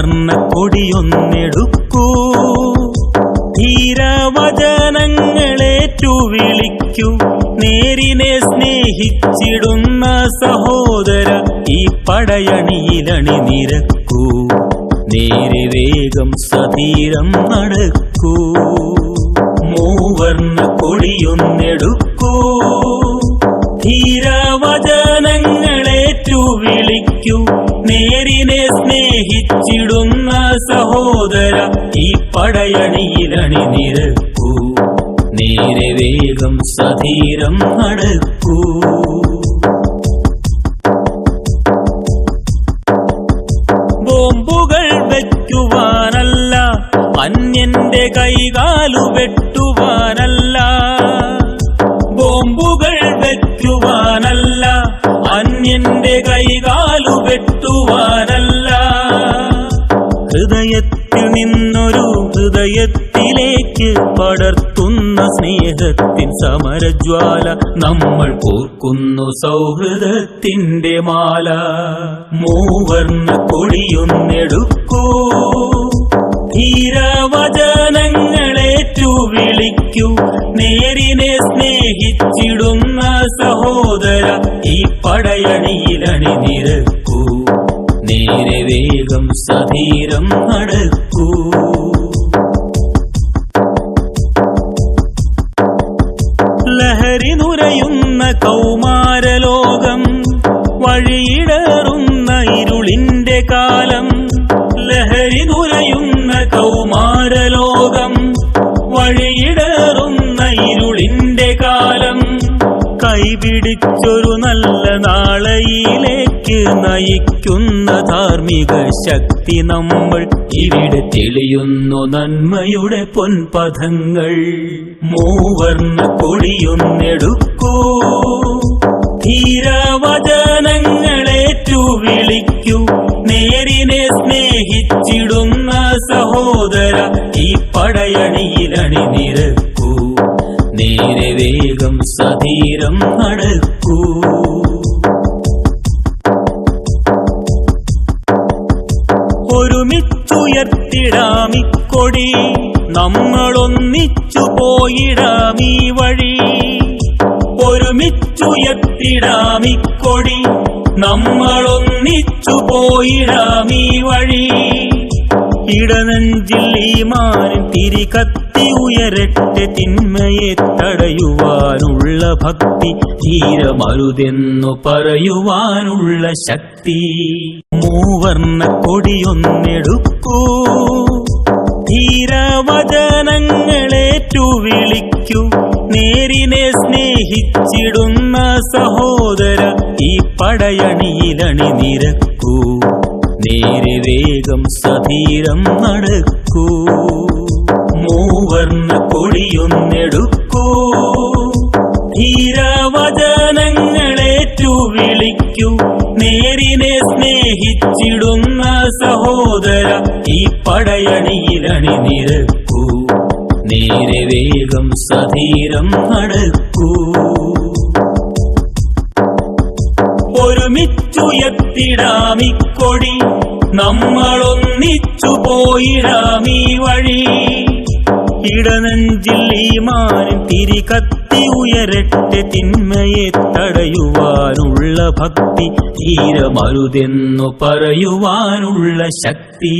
മൂവർണ്ണ കൊടിയൊന്നെടുക്കൂ, ധീരവചനങ്ങളേറ്റു വിളിക്കൂ. നേരിനെ സ്നേഹിച്ചിടുന്ന സഹോദര, ഈ പടയണിയിലണി നിരക്കൂ. നേരെ വേഗം സധീരം നടക്കൂ. മൂവർണ്ണ കൊടിയൊന്നെടുക്കൂ, ധീരവചനങ്ങളേറ്റു വിളിക്കൂ. നേരിനെ സ്നേഹിച്ചിടുന്ന സഹോദര, ഈ പടയണിയിലണി നിരക്കൂ. നേരെ വേഗം സധീരം നടക്കൂ. ബോംബുകൾ വെക്കുവാനല്ല, അന്യന്റെ കൈകാലു വെട്ടുവാനല്ല. ബോംബുകൾ വെക്കുവാനല്ല, അന്യന്റെ കൈകാലു വെട്ടുവാനല്ല. ഹൃദയത്തിൽ നിന്നൊരു ഹൃദയത്തിലേക്ക് പടർത്തുന്ന സ്നേഹത്തിൻ സമരജ്വാല, നമ്മൾ കോർക്കുന്നു സൗഹൃദത്തിന്റെ മാല. മൂവർണ്ണ കൊടിയൊന്നെടുക്കൂ, ധീരവചനങ്ങളേറ്റു വിളിക്കൂ. നേരിനെ സ്നേഹിച്ചിടുന്ന സഹോദര, ഈ പടയണിയിലണി നിരക്കൂ. നേരെ വേഗം സധീരം നടക്കൂ. ലഹരി നുരയുന്ന കൗമാരലോകം, വഴിയിടറുന്ന ഇരുളിന്റെ കാലം. ലഹരി നുരയുന്ന കൗമാരലോകം, വഴിയിടറുന്ന ഇരുളിന്റെ കാലം. കൈപിടിച്ചൊരു നല്ല നാളെയിലേക്ക് നയിക്കുന്ന ധാർമ്മിക ശക്തി നമ്മൾ. ഇവിടെ തെളിയുന്നു നന്മയുടെ പൊൻപഥങ്ങൾ. മൂവർണ്ണ കൊടിയൊന്നെടുക്കൂ, ധീരവചനങ്ങളേറ്റു വിളിക്കൂ. നേരിനെ സ്നേഹിച്ചിടുന്ന സഹോദര, ഈ പടയണിയിലണി നിരക്കൂ. നേരെ വേഗം സധീരം നടക്കൂ. ഒരുമിച്ചുയർത്തിടാമിക്കൊടി, നമ്മളൊന്നിച്ചു പോയിടാമീ വഴി. ഒരുമിച്ചുയർത്തിടാമിക്കൊടി, നമ്മളൊന്നിച്ചു പോയിടാമീ വഴി. ഇടനെഞ്ചിൽ ഈമാനിൻ തിരികത്തി ഉയരട്ടെ, തിന്മയെ തടയുവാനുള്ള ഭക്തി. ധീരമരുതെന്നു പറയുവാനുള്ള ശക്തി. മൂവർണ്ണ കൊടിയൊന്നെടുക്കൂ, ധീരവചനങ്ങളേറ്റു വിളിക്കൂ. നേരിനെ സ്നേഹിച്ചിടുന്ന സഹോദര, ഈ പടയണിയിലണി നിരക്കൂ. നേരെ വേഗം സധീരം നടക്കൂ. മൂവർണ്ണ കൊടിയൊന്നെടുക്കൂ, ധീരവചനങ്ങളേറ്റു വിളിക്കൂ. നേരിനെ സ്നേഹിച്ചിടുന്ന സഹോദര, ഈ പടയണിയിലണി നിരക്കൂ. നേരെ വേഗം സധീരം നടക്കൂ. ഒരുമിച്ചുയർത്തിടാമിക്കൊടി, നമ്മളൊന്നിച്ചു പോയിടാമീ വഴി. ഇടനെഞ്ചിൽ ഈമാനിൻ തിരികത്തി ഉയരട്ടെ, തിന്മയെ തടയുവാനുള്ള ഭക്തി. ധീരമരുതെന്നു പറയുവാനുള്ള ശക്തി.